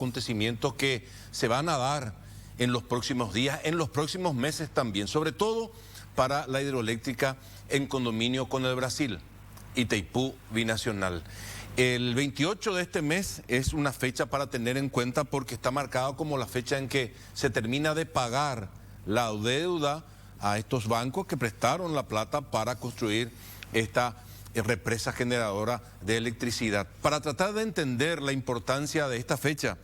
acontecimientos que se van a dar en los próximos días, en los próximos meses también, sobre todo para la hidroeléctrica en condominio con el Brasil, Itaipú Binacional. El 28 de este mes es una fecha para tener en cuenta porque está marcado como la fecha en que se termina de pagar la deuda a estos bancos que prestaron la plata para construir esta represa generadora de electricidad. Para tratar de entender la importancia de esta fecha,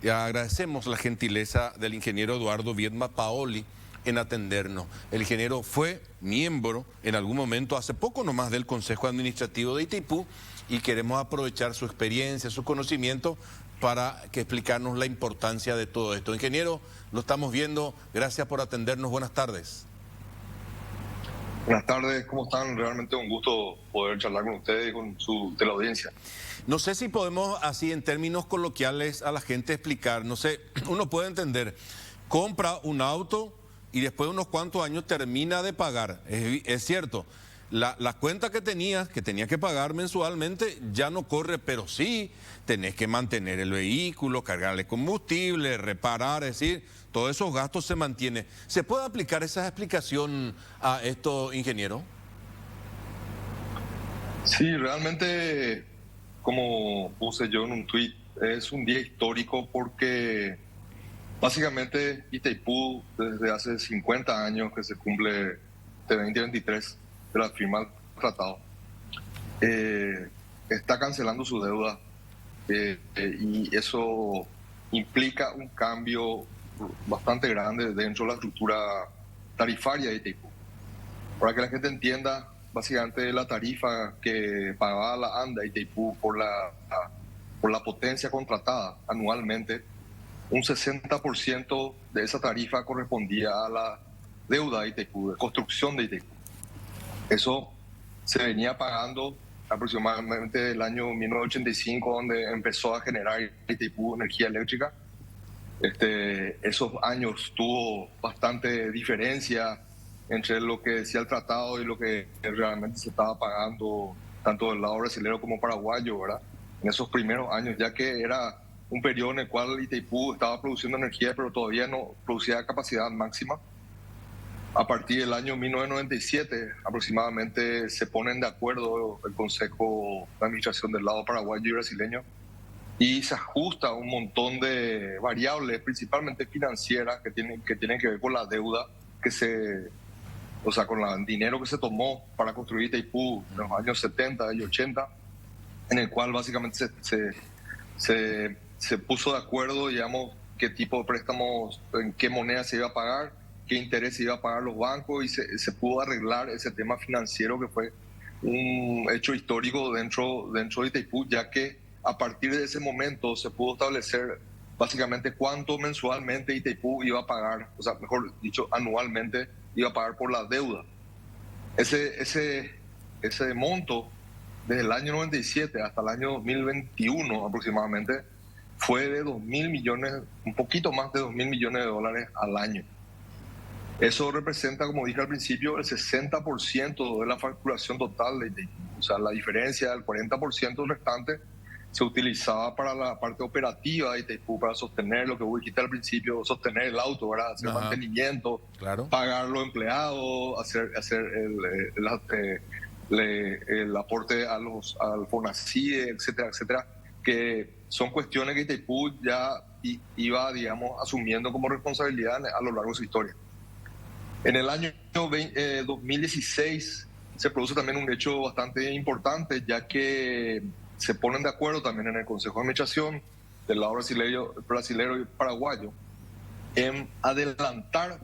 agradecemos la gentileza del ingeniero Eduardo Viedma Paoli en atendernos. El ingeniero fue miembro en algún momento, hace poco nomás, del Consejo Administrativo de Itaipú y queremos aprovechar su experiencia, su conocimiento para que explicarnos la importancia de todo esto. Ingeniero, lo estamos viendo, gracias por atendernos, buenas tardes. Buenas tardes, ¿cómo están? Realmente un gusto poder charlar con ustedes y con su teleaudiencia. No sé si podemos, así en términos coloquiales, a la gente explicar, no sé, uno puede entender, compra un auto y después de unos cuantos años termina de pagar, es cierto, la cuenta que tenías que pagar mensualmente ya no corre, pero sí tenés que mantener el vehículo, cargarle combustible, reparar, es decir, todos esos gastos se mantienen. ¿Se puede aplicar esa explicación a esto, ingeniero? Sí, realmente, como puse yo en un tuit, es un día histórico porque básicamente Itaipú, desde hace 50 años que se cumple de 2023 de la firma del tratado, está cancelando su deuda y eso implica un cambio bastante grande dentro de la estructura tarifaria de Itaipú. Para que la gente entienda, básicamente la tarifa que pagaba la ANDA Itaipú por la potencia contratada anualmente, un 60% de esa tarifa correspondía a la deuda de Itaipú, de construcción de Itaipú. Eso se venía pagando aproximadamente del año 1985, donde empezó a generar Itaipú energía eléctrica. Esos años tuvo bastante diferencia entre lo que decía el tratado y lo que realmente se estaba pagando, tanto del lado brasileño como paraguayo, ¿verdad? En esos primeros años, ya que era un periodo en el cual Itaipú estaba produciendo energía, pero todavía no producía capacidad máxima. A partir del año 1997, aproximadamente, se ponen de acuerdo el Consejo de Administración del lado paraguayo y brasileño y se ajusta un montón de variables, principalmente financieras, que tienen que ver con la deuda con el dinero que se tomó para construir Itaipú en los años 70 y 80, en el cual básicamente se puso de acuerdo, digamos, qué tipo de préstamos, en qué moneda se iba a pagar, qué interés se iba a pagar los bancos, y se pudo arreglar ese tema financiero, que fue un hecho histórico dentro de Itaipú, ya que a partir de ese momento se pudo establecer básicamente cuánto mensualmente Itaipú iba a pagar, o sea, mejor dicho, anualmente iba a pagar por la deuda. Ese monto, desde el año 97 hasta el año 2021 aproximadamente, fue de 2.000 millones, un poquito más de 2.000 millones de dólares al año. Eso representa, como dije al principio, el 60% de la facturación total de Itaipú. O sea, la diferencia del 40% restante se utilizaba para la parte operativa de Itaipú, para sostener lo que vos dijiste al principio, sostener el auto, ¿verdad? Hacer mantenimiento, claro, pagar los empleados, hacer el aporte al FONACIDE, etcétera, etcétera, que son cuestiones que Itaipú ya iba, digamos, asumiendo como responsabilidad a lo largo de su historia. En el año 2016 se produce también un hecho bastante importante, ya que se ponen de acuerdo también en el Consejo de Administración del lado brasileño y paraguayo en adelantar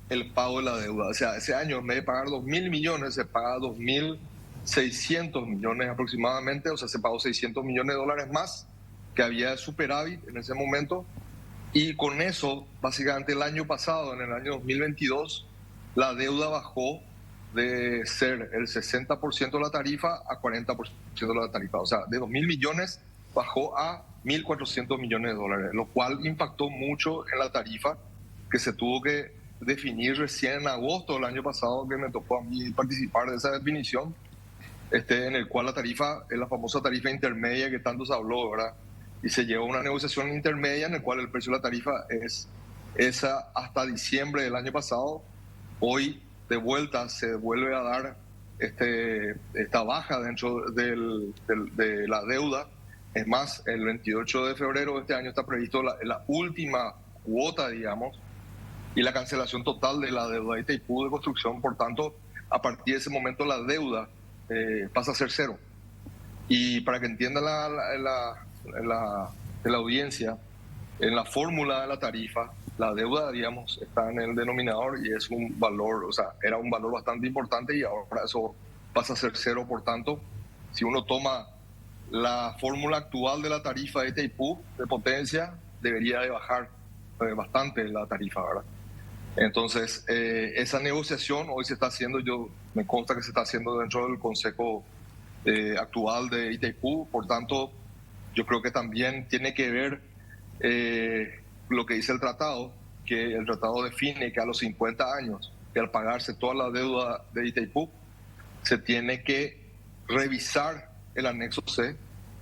el pago de la deuda. O sea, ese año, en vez de pagar 2.000 millones, se paga 2.600 millones aproximadamente. O sea, se pagó 600 millones de dólares más, que había superávit en ese momento. Y con eso, básicamente el año pasado, en el año 2022, la deuda bajó de ser el 60% de la tarifa a 40% de la tarifa. O sea, de 2.000 millones bajó a 1.400 millones de dólares, lo cual impactó mucho en la tarifa, que se tuvo que definir recién en agosto del año pasado, que me tocó a mí participar de esa definición, en el cual la tarifa es la famosa tarifa intermedia que tanto se habló, ¿verdad? y se llevó a una negociación intermedia en la cual el precio de la tarifa es esa hasta diciembre del año pasado. Hoy de vuelta se vuelve a dar esta baja dentro de la deuda. Es más, el 28 de febrero de este año está previsto la última cuota, digamos, y la cancelación total de la deuda de Itaipú de construcción. Por tanto, a partir de ese momento la deuda pasa a ser cero. Y para que entienda la audiencia, en la fórmula de la tarifa, la deuda, digamos, está en el denominador y es un valor, o sea, era un valor bastante importante y ahora eso pasa a ser cero. Por tanto, si uno toma la fórmula actual de la tarifa de Itaipú de potencia, debería de bajar bastante la tarifa, ¿verdad? Entonces, esa negociación hoy se está haciendo, me consta que se está haciendo dentro del consejo actual de Itaipú. Por tanto, yo creo que también tiene que ver lo que dice el tratado, que el tratado define que a los 50 años, que al pagarse toda la deuda de Itaipú, se tiene que revisar el anexo C,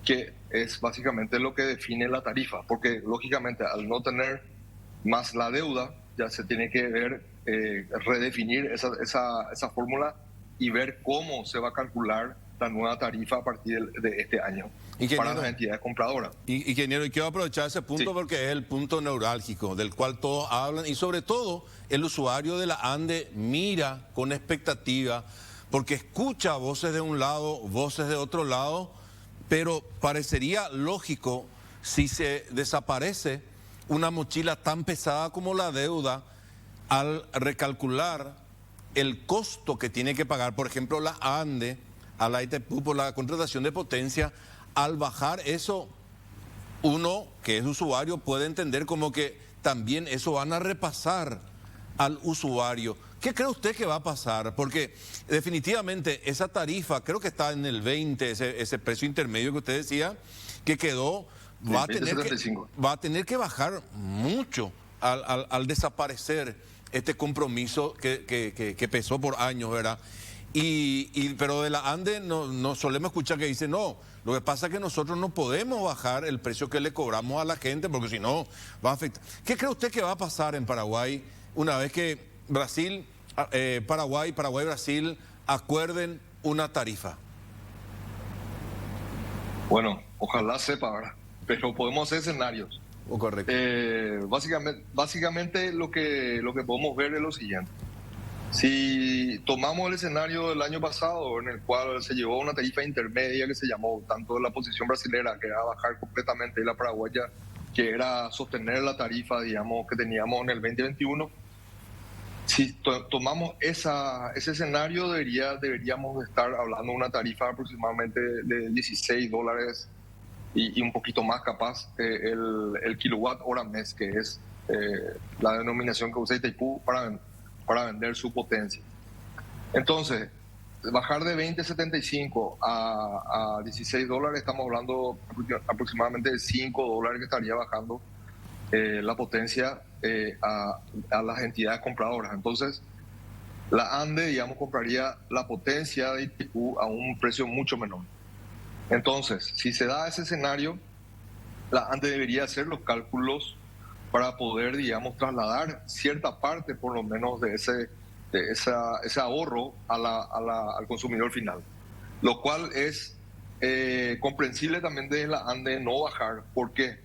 que es básicamente lo que define la tarifa, porque lógicamente al no tener más la deuda, ya se tiene que ver, redefinir esa fórmula y ver cómo se va a calcular la nueva tarifa a partir de este año para las entidades compradoras. Ingeniero, y quiero aprovechar ese punto porque es el punto neurálgico del cual todos hablan y sobre todo el usuario de la ANDE mira con expectativa porque escucha voces de un lado, voces de otro lado, pero parecería lógico si se desaparece una mochila tan pesada como la deuda al recalcular el costo que tiene que pagar, por ejemplo, la ANDE a la Itaipú por la contratación de potencia. Al bajar eso, uno que es usuario puede entender como que también eso van a repasar al usuario. ¿Qué cree usted que va a pasar? Porque definitivamente esa tarifa, creo que está en el 20, ese precio intermedio que usted decía, que quedó, va a tener que bajar mucho al desaparecer este compromiso que pesó por años, ¿verdad? Pero de la ANDE no solemos escuchar que dice, no, lo que pasa es que nosotros no podemos bajar el precio que le cobramos a la gente porque si no va a afectar. ¿Qué cree usted que va a pasar en Paraguay una vez que Paraguay y Brasil acuerden una tarifa? Bueno, ojalá sepa, ¿verdad? Pero podemos hacer escenarios. Correcto. Básicamente lo que podemos ver es lo siguiente. Si tomamos el escenario del año pasado, en el cual se llevó a una tarifa intermedia que se llamó tanto la posición brasilera, que era bajar completamente, y la paraguaya, que era sostener la tarifa, digamos, que teníamos en el 2021, si tomamos ese escenario, deberíamos estar hablando de una tarifa aproximadamente de $16 y un poquito más capaz el kilowatt hora mes, que es la denominación que usa Itaipú para vender su potencia. Entonces, bajar de 20.75 a $16, estamos hablando aproximadamente de $5 que estaría bajando la potencia a las entidades compradoras. Entonces, la ANDE, digamos, compraría la potencia de Itaipú a un precio mucho menor. Entonces, si se da ese escenario, la ANDE debería hacer los cálculos para poder, digamos, trasladar cierta parte, por lo menos, de ese ahorro al consumidor final. Lo cual es comprensible también de la ANDE no bajar. ¿Por qué?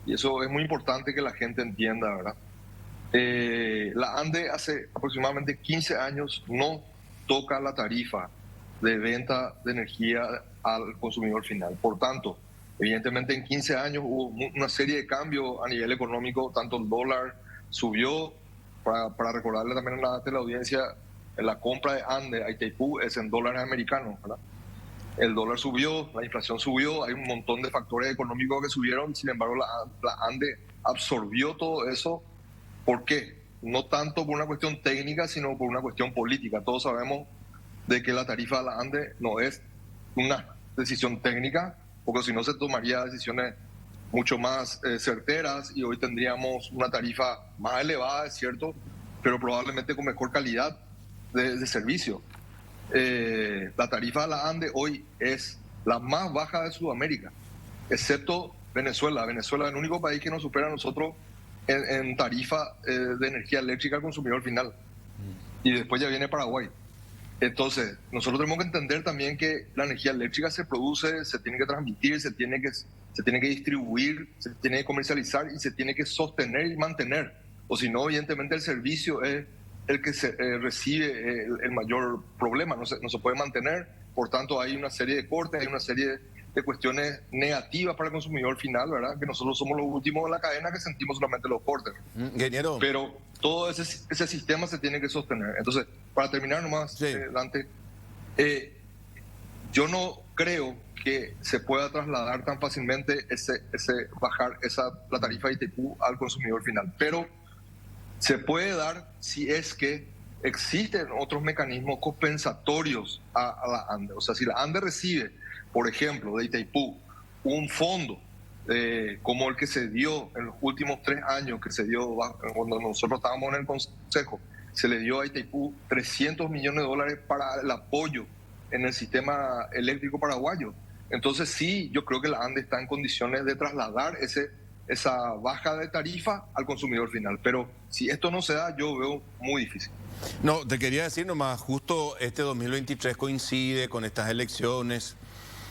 Y eso es muy importante que la gente entienda, ¿verdad? La ANDE hace aproximadamente 15 años no toca la tarifa de venta de energía al consumidor final. Por tanto, evidentemente en 15 años hubo una serie de cambios a nivel económico, tanto el dólar subió, para recordarle también a la audiencia, la compra de ANDE a Itaipú es en dólares americanos, ¿verdad? El dólar subió, la inflación subió, hay un montón de factores económicos que subieron, sin embargo la ANDE absorbió todo eso. ¿Por qué? No tanto por una cuestión técnica, sino por una cuestión política. Todos sabemos de que la tarifa de la ANDE no es una decisión técnica, porque si no se tomaría decisiones mucho más certeras y hoy tendríamos una tarifa más elevada, es cierto, pero probablemente con mejor calidad de servicio. La tarifa de la ANDE hoy es la más baja de Sudamérica, excepto Venezuela es el único país que nos supera a nosotros en tarifa de energía eléctrica al consumidor final. Y después ya viene Paraguay. Entonces, nosotros tenemos que entender también que la energía eléctrica se produce, se tiene que transmitir, se tiene que distribuir, se tiene que comercializar y se tiene que sostener y mantener. O si no, evidentemente el servicio es el que recibe el mayor problema, no se puede mantener. Por tanto, hay una serie de cortes, hay una serie de cuestiones negativas para el consumidor final, ¿verdad? Que nosotros somos los últimos de la cadena que sentimos solamente los cortes. Ingeniero. Pero todo ese sistema se tiene que sostener. Entonces, para terminar nomás, sí. Dante, yo no creo que se pueda trasladar tan fácilmente bajar la tarifa de Itaipú al consumidor final. Pero se puede dar si es que existen otros mecanismos compensatorios a la ANDE. O sea, si la ANDE recibe, por ejemplo, de Itaipú, un fondo como el que se dio en los últimos 3 años, que se dio cuando nosotros estábamos en el Consejo, se le dio a Itaipú $300 millones para el apoyo en el sistema eléctrico paraguayo. Entonces sí, yo creo que la ANDE está en condiciones de trasladar esa baja de tarifa al consumidor final. Pero si esto no se da, yo veo muy difícil. No, te quería decir nomás, justo este 2023 coincide con estas elecciones.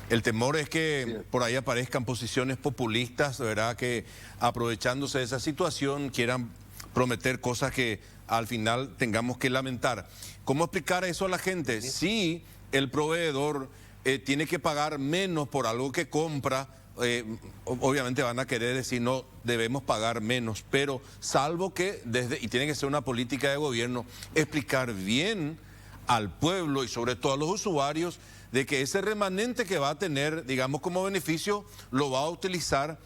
El temor es que por ahí aparezcan posiciones populistas, ¿verdad?, que aprovechándose de esa situación quieran prometer cosas que al final tengamos que lamentar. ¿Cómo explicar eso a la gente? Si el proveedor tiene que pagar menos por algo que compra, obviamente van a querer decir no, debemos pagar menos, pero salvo que y tiene que ser una política de gobierno, explicar bien al pueblo y sobre todo a los usuarios de que ese remanente que va a tener, digamos, como beneficio, lo va a utilizar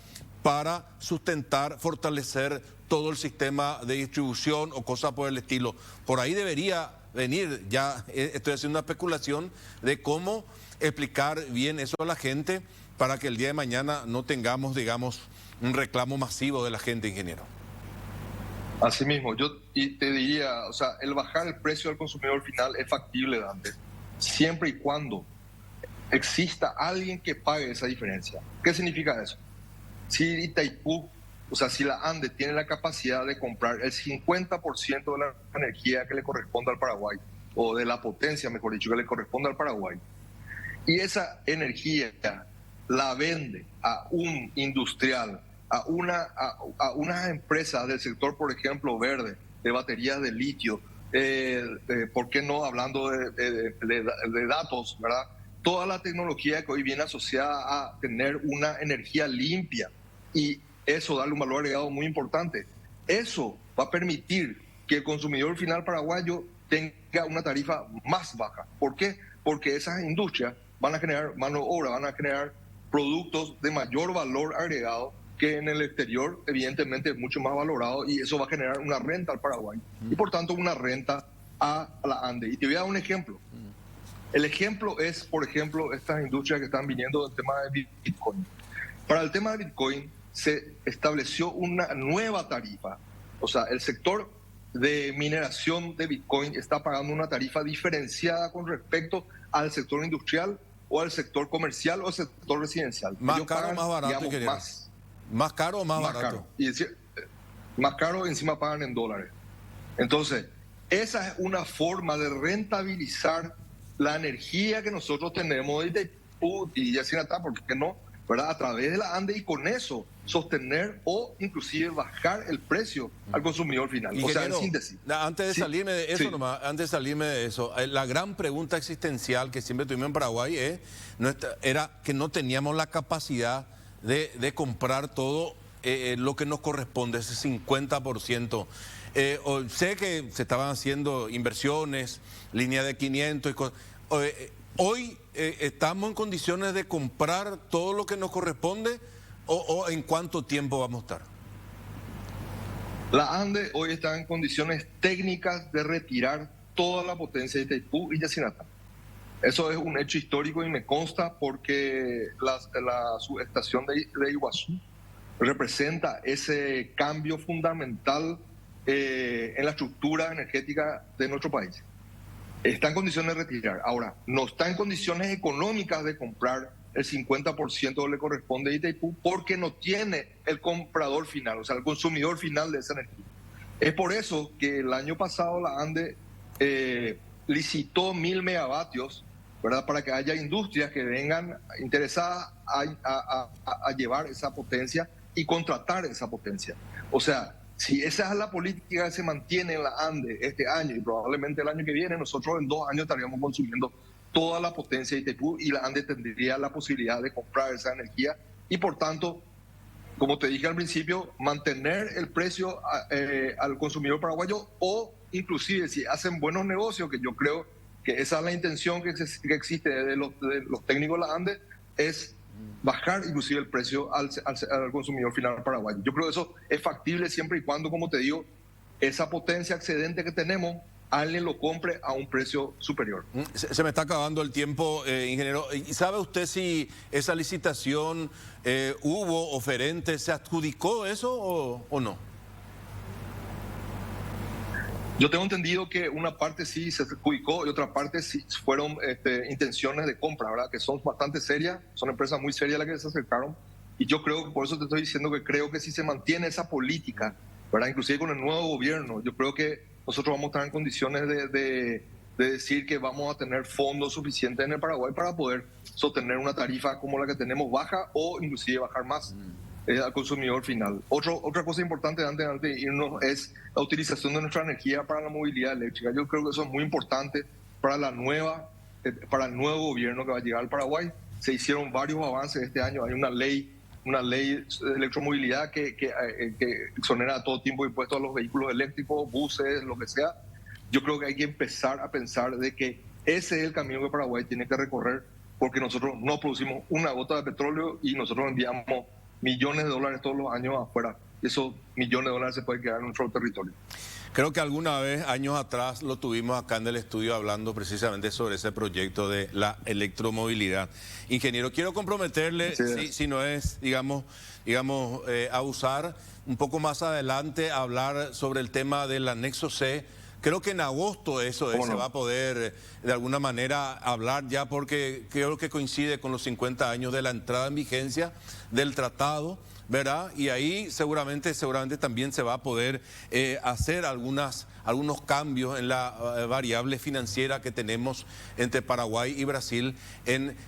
para sustentar, fortalecer todo el sistema de distribución o cosas por el estilo. Por ahí debería venir, ya estoy haciendo una especulación de cómo explicar bien eso a la gente para que el día de mañana no tengamos, digamos, un reclamo masivo de la gente, ingeniero. Así mismo, yo te diría, o sea, el bajar el precio al consumidor final es factible, Dante, siempre y cuando exista alguien que pague esa diferencia. ¿Qué significa eso? Si Itaipú, o sea, si la ANDE tiene la capacidad de comprar el 50% de la energía que le corresponde al Paraguay, o de la potencia, mejor dicho, que le corresponde al Paraguay, y esa energía la vende a un industrial, a unas empresas del sector, por ejemplo, verde, de baterías de litio, ¿por qué no hablando de datos, ¿verdad? Toda la tecnología que hoy viene asociada a tener una energía limpia y eso darle un valor agregado muy importante. Eso va a permitir que el consumidor final paraguayo tenga una tarifa más baja. ¿Por qué? Porque esas industrias van a generar mano de obra, van a generar productos de mayor valor agregado que en el exterior, evidentemente, es mucho más valorado y eso va a generar una renta al Paraguay y, por tanto, una renta a la ANDE. Y te voy a dar un ejemplo. El ejemplo es, por ejemplo, estas industrias que están viniendo del tema de Bitcoin. Para el tema de Bitcoin se estableció una nueva tarifa. O sea, el sector de mineración de Bitcoin está pagando una tarifa diferenciada con respecto al sector industrial o al sector comercial o al sector residencial. ¿Más caro o más barato? Digamos, ¿Más caro o más barato? Caro. Y más caro, encima pagan en dólares. Entonces, esa es una forma de rentabilizar la energía que nosotros tenemos de Itaipú y Yacinatá, ¿por qué no? ¿Verdad? A través de la ANDE y con eso sostener o inclusive bajar el precio al consumidor final. Ingeniero, o sea, en síntesis. Antes de salirme de eso nomás, antes de salirme de eso, la gran pregunta existencial que siempre tuvimos en Paraguay era que no teníamos la capacidad de comprar todo lo que nos corresponde, ese 50%. Sé que se estaban haciendo inversiones, línea de 500 y cosas. Hoy estamos en condiciones de comprar todo lo que nos corresponde o en cuánto tiempo vamos a estar. La ANDE hoy está en condiciones técnicas de retirar toda la potencia de Itaipú y Yacinatá. Eso es un hecho histórico y me consta porque la subestación de Iguazú representa ese cambio fundamental en la estructura energética de nuestro país. Está en condiciones de retirar. Ahora, no está en condiciones económicas de comprar el 50% le corresponde a Itaipú porque no tiene el comprador final, o sea, el consumidor final de esa energía. Es por eso que el año pasado la ANDE licitó 1000 megavatios, ¿verdad? Para que haya industrias que vengan interesadas a llevar esa potencia y contratar esa potencia. O sea, si esa es la política que se mantiene en la ANDE este año y probablemente el año que viene, nosotros en 2 años estaríamos consumiendo toda la potencia de Itaipú y la ANDE tendría la posibilidad de comprar esa energía y por tanto, como te dije al principio, mantener el precio al consumidor paraguayo o inclusive si hacen buenos negocios, que yo creo que esa es la intención que existe de los técnicos de la ANDE, es bajar inclusive el precio al consumidor final paraguayo. Yo creo que eso es factible siempre y cuando, como te digo, esa potencia excedente que tenemos, alguien lo compre a un precio superior. Se me está acabando el tiempo, ingeniero. ¿Y sabe usted si esa licitación hubo oferente, se adjudicó eso o no? Yo tengo entendido que una parte sí se adjudicó y otra parte sí fueron intenciones de compra, ¿verdad? Que son bastante serias, son empresas muy serias las que se acercaron. Y yo creo que por eso te estoy diciendo que creo que si se mantiene esa política, ¿verdad? Inclusive con el nuevo gobierno, yo creo que nosotros vamos a estar en condiciones de decir que vamos a tener fondos suficientes en el Paraguay para poder sostener una tarifa como la que tenemos baja o inclusive bajar más al consumidor final. Otra cosa importante antes de irnos es la utilización de nuestra energía para la movilidad eléctrica. Yo creo que eso es muy importante para para el nuevo gobierno que va a llegar al Paraguay. Se hicieron varios avances este año. Hay una ley de electromovilidad que exonera a todo tipo de impuestos a los vehículos eléctricos, buses, lo que sea. Yo creo que hay que empezar a pensar de que ese es el camino que Paraguay tiene que recorrer, porque nosotros no producimos una gota de petróleo y nosotros enviamos millones de dólares todos los años afuera. Esos millones de dólares se pueden quedar en nuestro territorio. Creo que alguna vez, años atrás, lo tuvimos acá en el estudio hablando precisamente sobre ese proyecto de la electromovilidad. Ingeniero, quiero comprometerle, si no es, digamos, abusar, un poco más adelante a hablar sobre el tema del anexo C. Creo que en agosto se va a poder de alguna manera hablar ya, porque creo que coincide con los 50 años de la entrada en vigencia del tratado, ¿verdad? Y ahí seguramente también se va a poder hacer algunos cambios en la variable financiera que tenemos entre Paraguay y Brasil,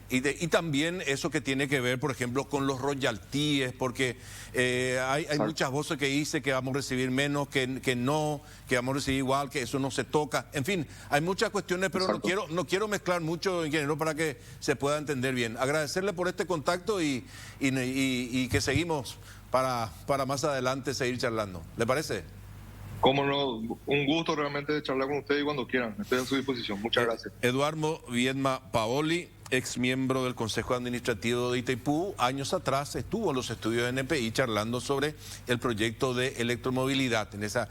y también eso que tiene que ver, por ejemplo, con los royalties, porque hay muchas voces que dicen que vamos a recibir menos, que no, que vamos a recibir igual, que eso no se toca. En fin, hay muchas cuestiones, pero no quiero mezclar mucho, ingeniero, para que se pueda entender bien. Agradecerle por este contacto y que seguimos para más adelante seguir charlando. ¿Le parece? Cómo no, un gusto realmente de charlar con ustedes cuando quieran. Estoy a su disposición. Muchas gracias. Eduardo Viedma Paoli, ex miembro del Consejo Administrativo de Itaipú, años atrás estuvo en los estudios de NPI charlando sobre el proyecto de electromovilidad en esa